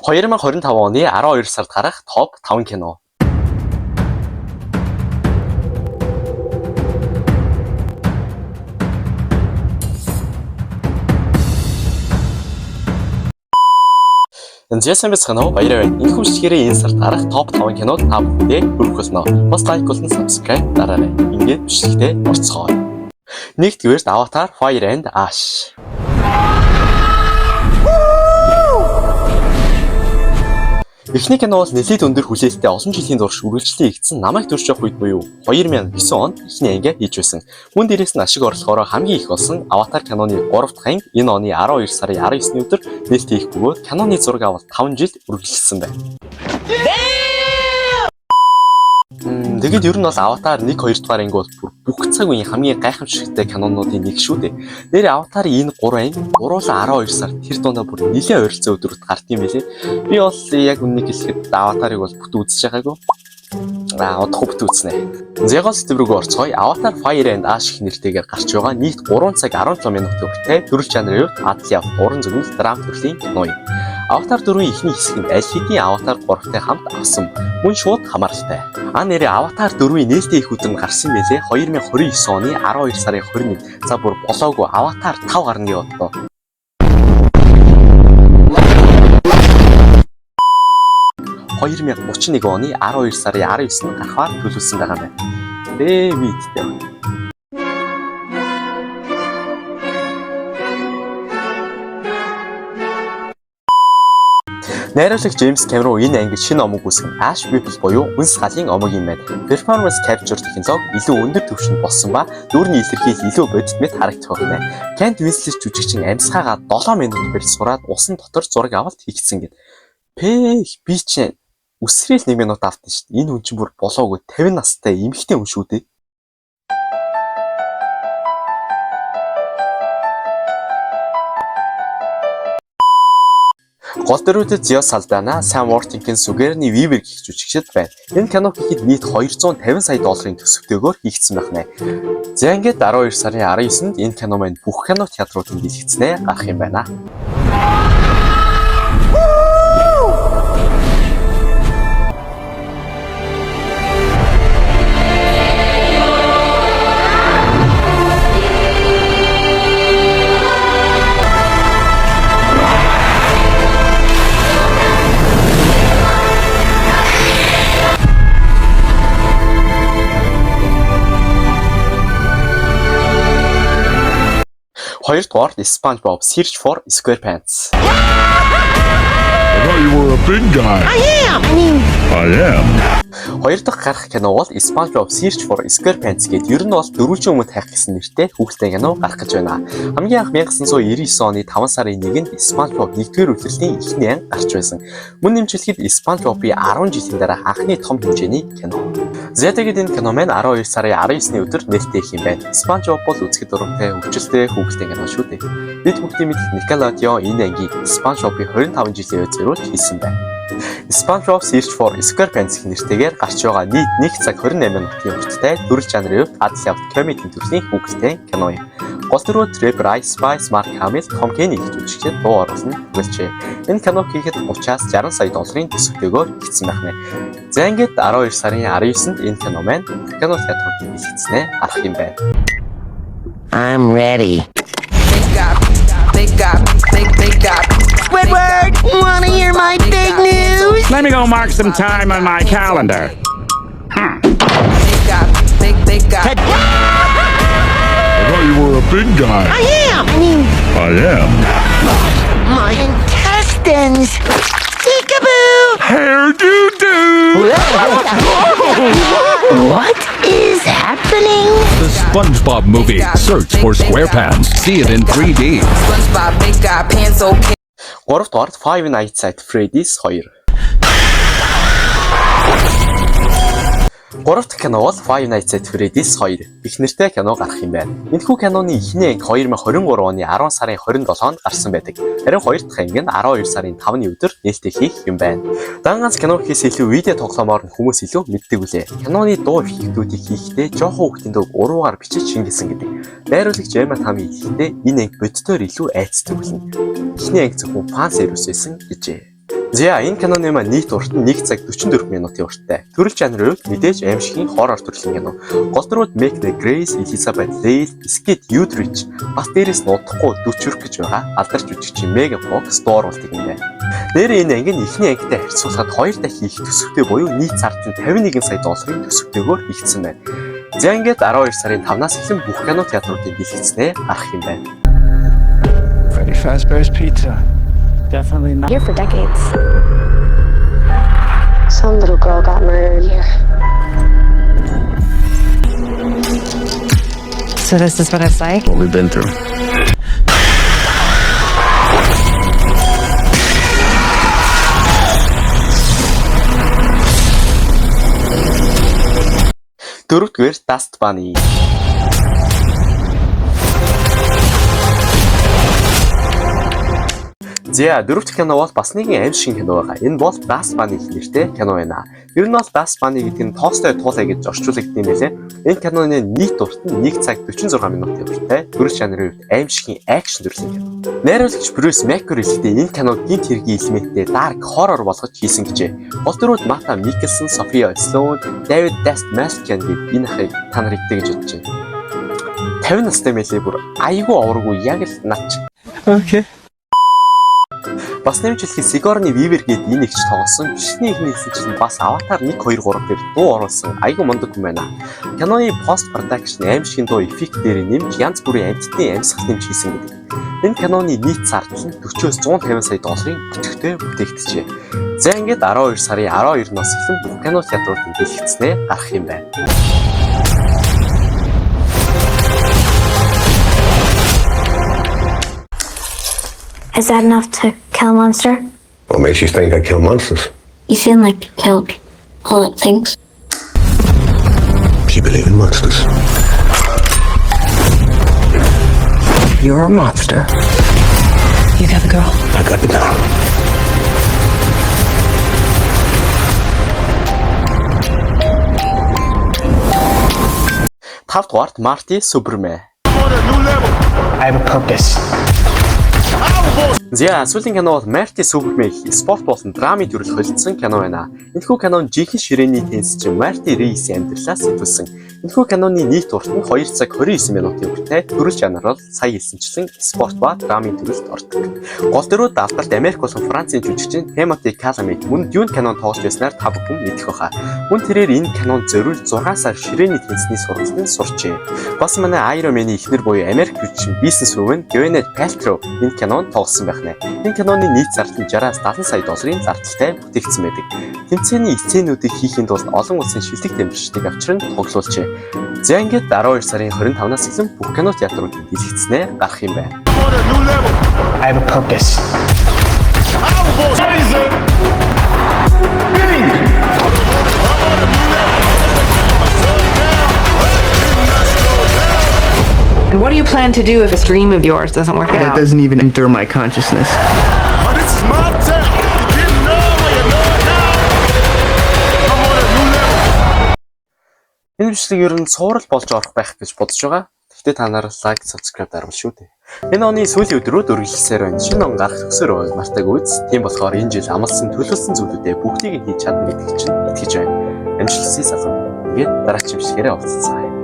2025 оны 12 сард гарах топ 5 кино. Энэсэн бацхан баяраа байна. Энэ хүчгээрээ энэ сард гарах топ 5 киног та бүхэндээ хүргэх болно. Бас лайк болон subscribe дараарай. Ингээд бичлэгтээ орцгоо. Нэгдүгээр Avatar Fire and Ash. Эхний кино бол нэлээд өндөр хүлээлттэй олон жилийн турш үргэлжлэн игдсэн намайг төрж явах үед буюу 2009 онд эхний анги хийж байсан. Мөн дээрээс нь ашиг орлогоороо хамгийн их болсон Avatar киноны 3 дахь анги энэ оны 12 сарын 19-ний өдөр нээлттэй их бөгөөд киноны зураг авалт 5 жил үргэлжилсэн байна. Тэгээд ер нь бол Avatar 1 2 дугаар анги бол бүх цаг үеийн хамгийн гайхамшигтай кинонуудын нэг шүү дээ. Нэр Avatar-ийн энэ 3 анги гуруула 12 сард тэр дундаа бүр нэлээд ойролцоо өдрөд гард юм билээ. Би бол яг үннийг хэлэхэд Avatar-ыг бол бүтэн үзэж байгаагүй. Одохгүй бүтэн үзнэ. Зэгэл сэтврүүгөө орцгоё. Avatar Fire and Ash гэх нэртэйгээр гарч байгаа нийт 3 цаг 17 минут хүртэл төрөл жанрын хувьд Атлиав уран зөгнөл драм төрлийн кино юм. Avatar 4-ийн эхний хэсгэнд аль хэдийн Avatar 3-тай хамт авсан. Мөн шууд хамааралтай. Нэрээ Avatar 4-ийн нээлттэй их өдөр гарсан байлээ. 2029 оны 12 сарын 21. За бүр болоогүй Avatar 5 гарна гэж бодлоо. 2031 оны 12 сарын 19-нд гарахаар төлөвлөсөн байгаа юм байна. Дэвидтэй. Найруулагч Джеймс Кэмерон энэ ангид шинэ омог үүсгэн Ash People буюу үнс галын омог юм байна. Performance capture технологи илүү өндөр түвшинд болсон ба дүүрний илэрхийлэл илүү бодит мэт харагдах байна. Kent Winslet жүжигчин амьсгаагаа 7 минут барьж сураад усан дотор зураг авалт хийгдсэн гэд. Би чинь үсрээл 1 минут автсан шүү дээ. Энэ хүн чинь бүр болоогүй 50 настай эмэгтэй хүн шүү дээ. Гол дүрүүдэд Зио Салдана, Sam Worthington Сугэрний Weaver гэх жүжигчид байна. Энэ кино хийхэд нийт 250 сая долларын төсөвтэйгээр хийгдсэн байна. За ингээд 12 сарын 19-нд энэ кино маань бүх кино театруудад дэлгэцнээ гарах юм байна. Хоёрдугаар SpongeBob Search for SquarePants. I thought you were a big guy. I am. Хоёр дахь гарах кино бол SpongeBob Search for SquarePants гэдэг ер нь бол 4 жил өмнө хайх гэсэн нэртэй хүүхэлдэйн кино гарах гэж байна. Хамгийн анх 1999 оны 5 сарын 1-нд SpongeBob 1-р үлрэлийн эхний анги гарч байсан. Мөн нэмжлэхэд SpongeBob-ийн 10 жилийн дараа анхны том хэмжээний кино. За тэгээд энэ кино маань 12 сарын 19-ний өдөр нээлттэй их юм байна. SpongeBob бол үзэхэд дурамтай хөвгчлөлтэй хүүхэлдэйн кино шүү дээ. Бид бүгдийн мэдэх Nickelodeon энэ ангийг SpongeBob-ийн 25 жилийн үед зориулж хийсэн байна. SpongeBob Search for SquarePants гэх нэртэйгээр гарч байгаа нийт 1 цаг 28 минутын хүртэл төрөл жанрын хувьд Adult Comedy төрлийн хүүхэлдэйн кино юм. Гол дүрүүд Trevor, Spice, Mark Hamill, Tom Kenny гэж жүжигчид дуу оруулсан бүлчээ. Энэ кино хийхэд 30-аас 60 сая долларын төсөвтэйгээр хийгдсэн байна. За ингээд 12 сарын 19-нд энэ кино маань кино театруудад дэлгэцнээ гарах юм байна. I'm ready. Squidward, wanna hear my big news? Let me go mark some time on my calendar. I thought you were a big guy. I am! I am. My intestines! Peekaboo! Hair-do-do! What is happening? The SpongeBob movie, Search for SquarePants. See it in 3D. SpongeBob big guy pants okay. 3-дугаар Five Nights at Freddy's 2. 3 дахь кино бол Five Nights at Freddy's 2. Их нэртэй кино гарах юм байна. Энэхүү киноны эхний анги 2023 оны 10 сарын 27-нд гарсан байдаг. Харин хоёр дахь анги нь 12 сарын 5-ны өдөр нээлттэй хийх юм байна. Ганц кино хийхээс илүү видео тоглоомоор нь хүмүүс илүү мэддэг үлээ. Киноны дуу эффектүүдийг хийхдээ жоохон хүүхдийн дөг уруугаар бичиж шингээсэн гэдэг. Найруулагч Emma Tammy хэлэхдээ энэ анги боддоор илүү айцтай үлэн. Эхний анги зөвхөн фан сервис байсан гэжээ. За энэ киноны маань нийт урт нь 1 цаг 44 минутын урттай. Төрөл жанрын хувьд мэдээж аимшигын хоррор төрлийн кино. Гол дүрүүд Meg Grace, Elizabeth Leigh, Skeet Ulrich бас дээрээс нь удахгүй дүчрэх гэж байгаа. Алдарч жүжигчин Megan Fox дууруулдаг юм байна. Нэр энэ анги нь эхний ангитай харьцуулахад 2 дахин их төсөвтэй буюу нийт зарц нь 51 сая долларын төсөвтэйгээр ихсэн байна. За ингээд 12 сарын 5-наас эхлэн бүх кино театруудын бэлтгэцнээ гарах юм байна. Freddy Fazbear's Pizza. Definitely not. Here for decades. Some little girl got murdered here. So this is what it's like? What we've been through. Дөрөвдүгээр Dust Bunny. За дөрөвт кино бол бас нэгэн аимшиг кино байгаа. Энэ бол Dust Bunny гэх нэртэй кино байна. Ер нь бол Dust Bunny гэдэг нь тоостой туулай гэж орчуулагдсан юм байлээ. Энэ киноны нийт урт нь 1 цаг 46 минутын урттай. Төрөл жанрын хувьд аимшигын акшн төрлийн кино. Найруулагч Bruce Macker хэлэхдээ энэ киног гинт хэргийн элементтэй dark horror болгож хийсэн гэжээ. Гол дүрүүд Mata Mikkelsen, Sophia Sloan, David Dastmalchian гэдэг энэ ахыг та нар идэ гэж бодож байна. 50 настай мэлээ бүр айгүй овргүй яг л нач. Okay. Бас нэмжлэхэд Sigourney Weaver гээд энэ игч тоглосон. Бичний ихний хэлсэн чинь бас Avatar 1 2 3 дээр дуу оруулсан. Айгүй мундаг юм байна. Киноны post production аимшигын дуу эффект дээр нэмж янз бүрийн амьтдын амьсгал нэмж хийсэн гэдэг. Энэ киноны нийт зарц нь 40-оос 150 сая долларын бүтээгдэхүүнтэй бүтээгдэжээ. За ингээд 12 сарын 12-наас эхлэн бүх кино театруудын бэлтгэцнээ гарах юм байна. Is that enough to kill a monster? What makes you think I kill monsters? You seem like you killed all things. You believe in monsters? You're a monster. You got the girl. I got the girl. Тавдугаарт Marty Superman. I have a purpose. За сүүлийн кино бол Marty Superman гэх спорт болон драмын төрөл холилдсон кино байна. Энэхүү кинон жинхэнэ ширээний теннисчин Marty Rees-ийн амьдралаас сэтгүүлсэн. Энэхүү киноны нийт урт нь 2 цаг 29 минутын урттай. Төрөл жанр бол сая хэлсэнчлэн спорт ба драмын төрөлд ордог. Гол дүрүүд алдарт Америк болон Францын жүжигчин Timothée Chalamet мөн Dune кинонд тоглож байснаар та бүхэн мэдэх баха. Мөн тэрээр энэ кинонд зориулж 6 сар ширээний теннисний сургалтанд сурчээ. Бас манай Iron Man-ийн эхнэр буюу Америк жүжигчин бизнесвүмэн Gwyneth Paltrow энэ кинонд тоглосон байх нэ. Энэ киноны нийт зарц нь 60-аас 70 сая долларын зардалтай бүтээгдсэн байдаг. Тэмцээний сценүүдийг хийхийн тулд олон улсын шилдэг дамжигчдыг авчран тоглуулжээ. За ингээд 12 сарын 25-наас эхлэн бүх кино театруудын бэлтгэцнээ гарах юм байна. I have a purpose. And what do you plan to do if a dream of yours doesn't work That out? doesn't even enter my consciousness. This is my town. You didn't know where you know it now. I'm on a new level. Энэ бичлэг ер нь цуврал болж орох байх гэж бодож байгаа. Гэхдээ та нараа лайк, subscribe дарвал шүү дээ. Энэ оны сүүлийн өдрүүд үргэлжлэсээр байна. Шинэ он гарах төсөөр мартаг үз. Тийм болохоор энэ жил амлсан төлөвлөсөн зүйлүүдээ бүгдийг нь хийж чадна гэдгийг чинь итгэж байна. Амжилтсыз залуу. Тэгээд дараагийн бичлэгээрээ уулзцгаая.